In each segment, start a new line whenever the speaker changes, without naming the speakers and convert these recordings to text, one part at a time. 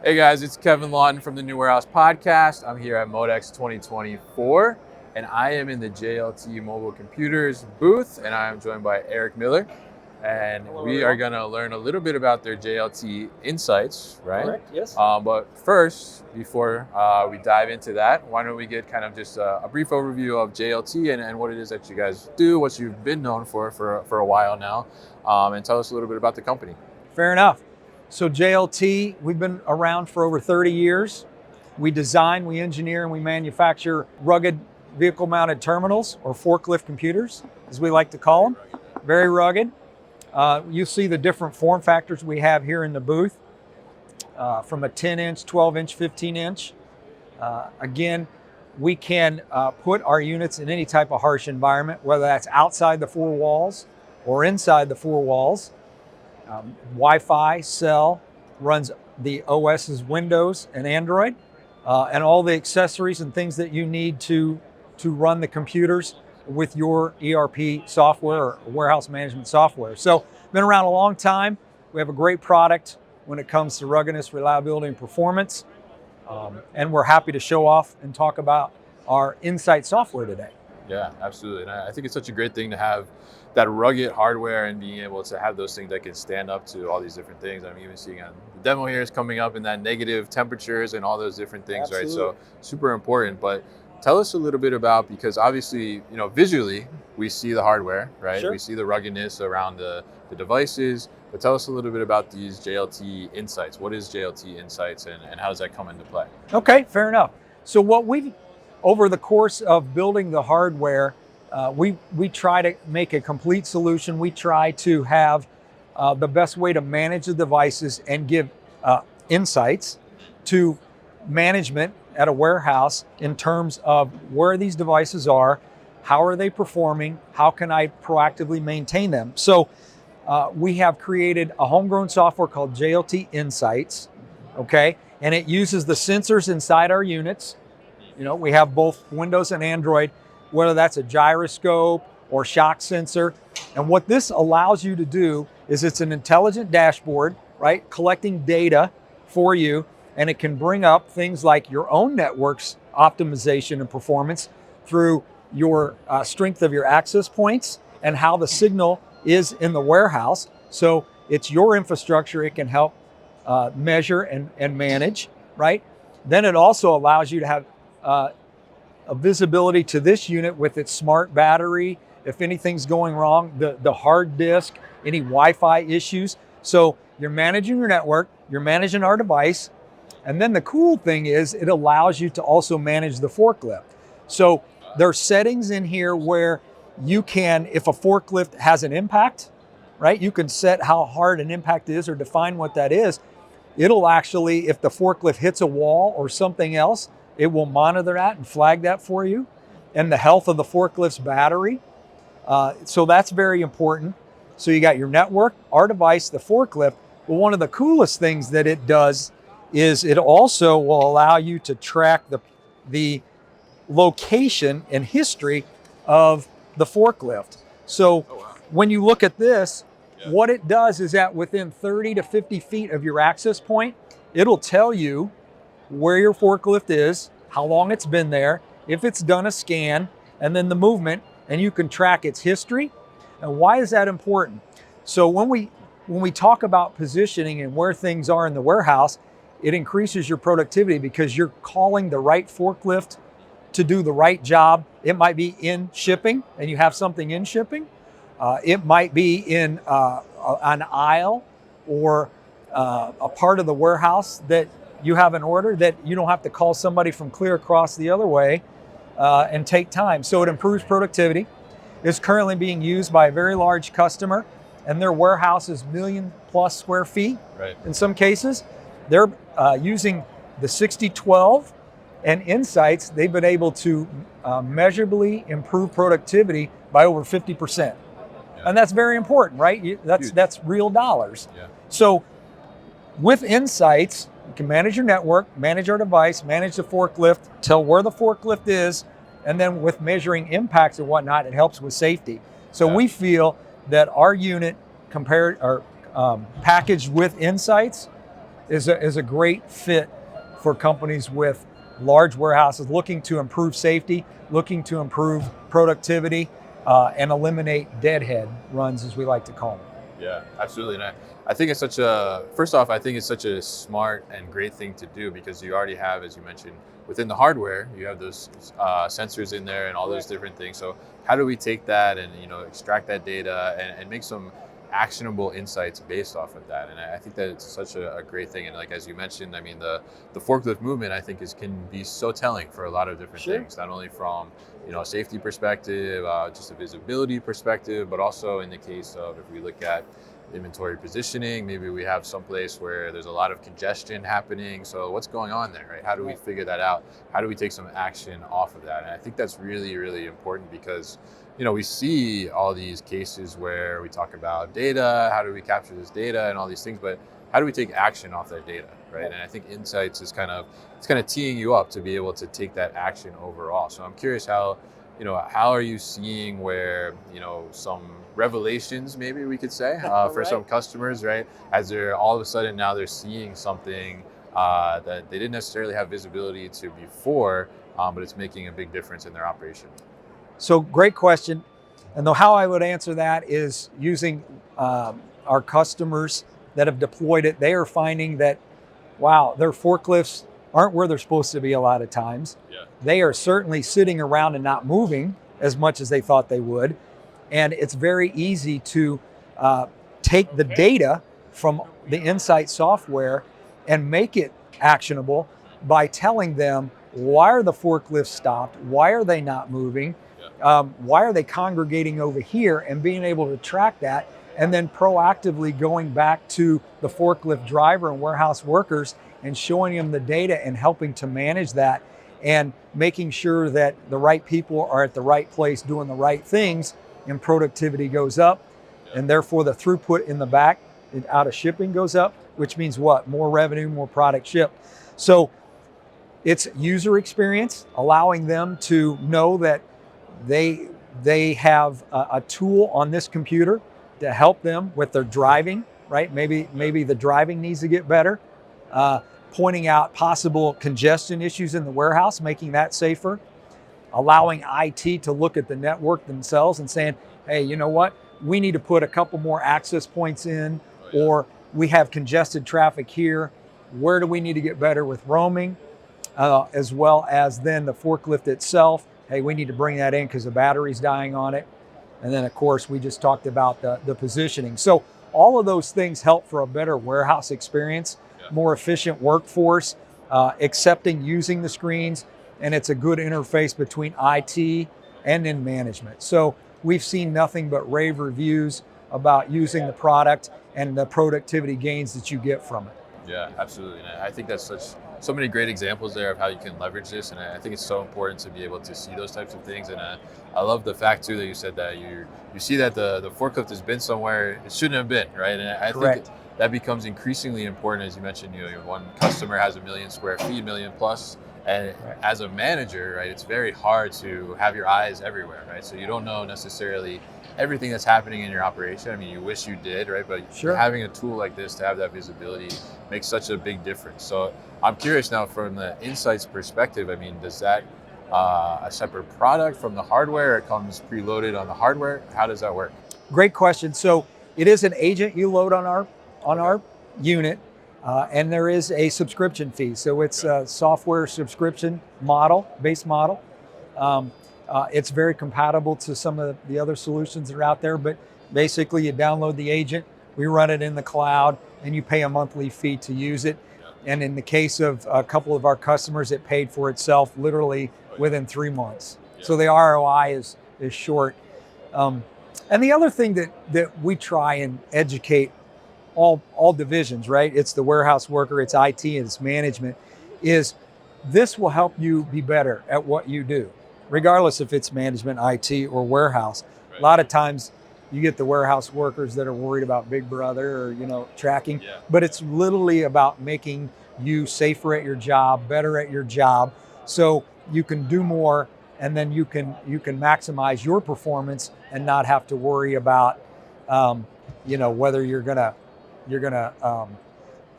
Hey guys, it's Kevin Lawton from the New Warehouse Podcast. I'm here at Modex 2024, and I am in the JLT Mobile Computers booth, and I am joined by Eric Miller. And
Hello,
we
everyone.
are going to learn a little bit about their JLT Insights, right?
Correct, yes.
But first, before we dive into that, why don't we get kind of just a brief overview of JLT and what it is that you guys do, what you've been known for a while now, and tell us a little bit about the company.
Fair enough. So JLT, we've been around for over 30 years. We design, we engineer, and we manufacture rugged vehicle-mounted terminals, or forklift computers, as we like to call them. Very rugged. You see the different form factors we have here in the booth, from a 10-inch, 12-inch, 15-inch. Again, we can put our units in any type of harsh environment, whether that's outside the four walls or inside the four walls. Wi-Fi, cell, runs the OS's Windows and Android, and all the accessories and things that you need to run the computers with your ERP software or warehouse management software. So, been around a long time. We have a great product when it comes to ruggedness, reliability, and performance. And we're happy to show off and talk about our Insight software today.
Yeah, absolutely. And I think it's such a great thing to have that rugged hardware and being able to have those things that can stand up to all these different things. I'm even seeing on the demo here is coming up in that negative temperatures and all those different things,
Absolutely.
right? So super important. But tell us a little bit about, because obviously, visually we see the hardware, right?
Sure.
We see the ruggedness around the devices, but tell us a little bit about these JLT Insights. What is JLT Insights and how does that come into play?
Okay, fair enough. So over the course of building the hardware, we try to make a complete solution. We try to have the best way to manage the devices and give insights to management at a warehouse in terms of where these devices are, how are they performing, how can I proactively maintain them. So we have created a homegrown software called JLT Insights, okay? And it uses the sensors inside our units. We have both Windows and Android, whether that's a gyroscope or shock sensor. And what this allows you to do is it's an intelligent dashboard, right? Collecting data for you, and it can bring up things like your own network's optimization and performance through your strength of your access points and how the signal is in the warehouse. So it's your infrastructure it can help measure and manage, right? Then it also allows you to have a visibility to this unit with its smart battery, if anything's going wrong, the hard disk, any Wi-Fi issues. So you're managing your network, you're managing our device, and then the cool thing is it allows you to also manage the forklift. So there's settings in here where you can, if a forklift has an impact, right, you can set how hard an impact is or define what that is. It'll actually, if the forklift hits a wall or something else, it will monitor that and flag that for you, and the health of the forklift's battery. So that's very important. So you got your network, our device, the forklift. But one of the coolest things that it does is it also will allow you to track the location and history of the forklift. So when you look at this, what it does is that within 30 to 50 feet of your access point, it'll tell you where your forklift is, how long it's been there, if it's done a scan, and then the movement, and you can track its history. And why is that important? So when we talk about positioning and where things are in the warehouse, it increases your productivity because you're calling the right forklift to do the right job. It might be in shipping, and you have something in shipping. It might be in an aisle or a part of the warehouse that you have an order that you don't have to call somebody from clear across the other way and take time. So it improves productivity. It's currently being used by a very large customer, and their warehouse is 1 million plus square feet.
Right.
In some cases. They're using the 6012 and Insights. They've been able to measurably improve productivity by over 50%. Yeah. And that's very important, right? That's real dollars.
Yeah.
So with Insights, you can manage your network, manage our device, manage the forklift, tell where the forklift is, and then with measuring impacts and whatnot, it helps with safety. So we feel that our unit packaged with Insights is a great fit for companies with large warehouses looking to improve safety, looking to improve productivity, and eliminate deadhead runs, as we like to call them.
Yeah, absolutely. And I think it's such a, first off, I think it's such a smart and great thing to do because you already have, as you mentioned, within the hardware, you have those sensors in there and all those different things. So how do we take that and, extract that data and make some actionable insights based off of that? And I think that it's such a great thing. And like, as you mentioned, I mean, the forklift movement, I think can be so telling for a lot of different
Sure.
things, not only from, a safety perspective, just a visibility perspective, but also in the case of, if we look at inventory positioning, maybe we have someplace where there's a lot of congestion happening. So what's going on there, right? How do we figure that out? How do we take some action off of that? And I think that's really, really important because, we see all these cases where we talk about data, how do we capture this data and all these things, but how do we take action off that data, right? And I think Insights is kind of teeing you up to be able to take that action overall. So I'm curious how are you seeing where, some revelations, maybe we could say, for
Right.
some customers, right? As they're all of a sudden now they're seeing something that they didn't necessarily have visibility to before, but it's making a big difference in their operation.
So great question. And how I would answer that is using our customers that have deployed it. They are finding that, wow, their forklifts aren't where they're supposed to be a lot of times.
Yeah.
They are certainly sitting around and not moving as much as they thought they would. And it's very easy to take the data from the Insight software and make it actionable by telling them, why are the forklifts stopped? Why are they not moving? Why are they congregating over here? And being able to track that, and then proactively going back to the forklift driver and warehouse workers and showing them the data and helping to manage that and making sure that the right people are at the right place doing the right things, and productivity goes up. And therefore the throughput in the back out of shipping goes up, which means what? More revenue, more product shipped. So it's user experience, allowing them to know that they have a tool on this computer to help them with their driving, right? Maybe the driving needs to get better. Pointing out possible congestion issues in the warehouse, making that safer. Allowing IT to look at the network themselves and saying, hey, you know what? We need to put a couple more access points in, or we have congested traffic here. Where do we need to get better with roaming? As well as then the forklift itself. Hey, we need to bring that in because the battery's dying on it. And then of course, we just talked about the positioning. So all of those things help for a better warehouse experience, more efficient workforce, accepting using the screens, and it's a good interface between IT and in management. So we've seen nothing but rave reviews about using the product and the productivity gains that you get from it.
Yeah, absolutely. And I think that's so many great examples there of how you can leverage this. And I think it's so important to be able to see those types of things. And I love the fact too that you said that you see that the forklift has been somewhere it shouldn't have been, right? And I
Correct.
think that becomes increasingly important, as you mentioned. Your one customer has 1 million square feet, million plus, and
Right.
as a manager, right, it's very hard to have your eyes everywhere, right? So you don't know necessarily everything that's happening in your operation. I mean, you wish you did, right? But
Sure.
having a tool like this to have that visibility makes such a big difference. So I'm curious now, from the Insights perspective, I mean, does that a separate product from the hardware? It comes preloaded on the hardware. How does that work?
Great question. So it is an agent you load on our unit, and there is a subscription fee. So it's a software subscription base model. It's very compatible to some of the other solutions that are out there, but basically you download the agent, we run it in the cloud, and you pay a monthly fee to use it. And in the case of a couple of our customers, it paid for itself literally within 3 months. So the ROI is short. And the other thing that we try and educate all divisions, right? It's the warehouse worker, it's IT, and it's management, is this will help you be better at what you do, regardless if it's management, IT, or warehouse. A lot of times you get the warehouse workers that are worried about Big Brother or tracking, but it's literally about making you safer at your job, better at your job, so you can do more, and then you can maximize your performance and not have to worry about whether you're gonna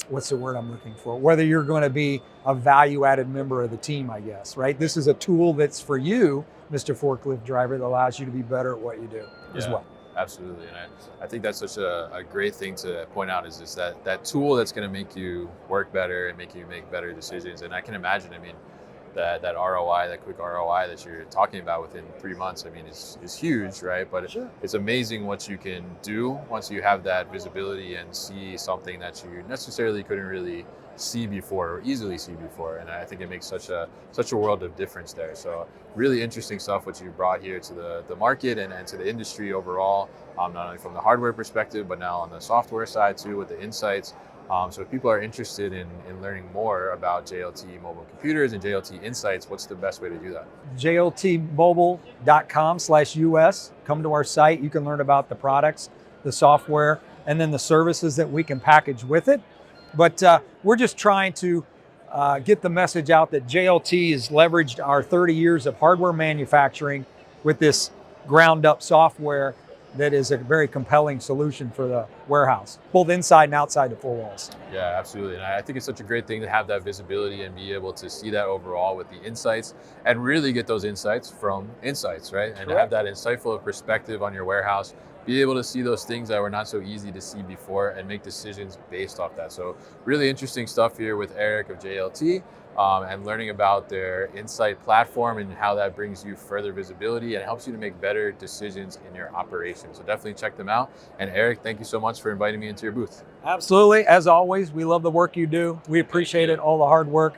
what's the word I'm looking for? Whether you're going to be a value-added member of the team, I guess, right? This is a tool that's for you, Mr. Forklift Driver, that allows you to be better at what you do as well.
Absolutely, and I think that's such a great thing to point out is just that tool that's going to make you work better and make you make better decisions. And I can imagine, I mean, that ROI, that quick ROI that you're talking about within 3 months, I mean, is huge, right? But
Sure.
it's amazing what you can do once you have that visibility and see something that you necessarily couldn't really see before or easily see before. And I think it makes such a world of difference there. So really interesting stuff what you brought here to the market and to the industry overall, not only from the hardware perspective, but now on the software side too with the insights. So if people are interested in learning more about JLT Mobile Computers and JLT Insights, what's the best way to do that?
JLTmobile.com/US. Come to our site. You can learn about the products, the software, and then the services that we can package with it. But we're just trying to get the message out that JLT has leveraged our 30 years of hardware manufacturing with this ground up software that is a very compelling solution for the warehouse, both inside and outside the four walls.
Yeah, absolutely. And I think it's such a great thing to have that visibility and be able to see that overall with the insights and really get those insights from insights, right? And
Correct.
have that insightful perspective on your warehouse, be able to see those things that were not so easy to see before and make decisions based off that. So really interesting stuff here with Eric of JLT. And learning about their Insight platform and how that brings you further visibility and helps you to make better decisions in your operation. So definitely check them out. And Eric, thank you so much for inviting me into your booth.
Absolutely. As always, we love the work you do. We appreciate it, all the hard work.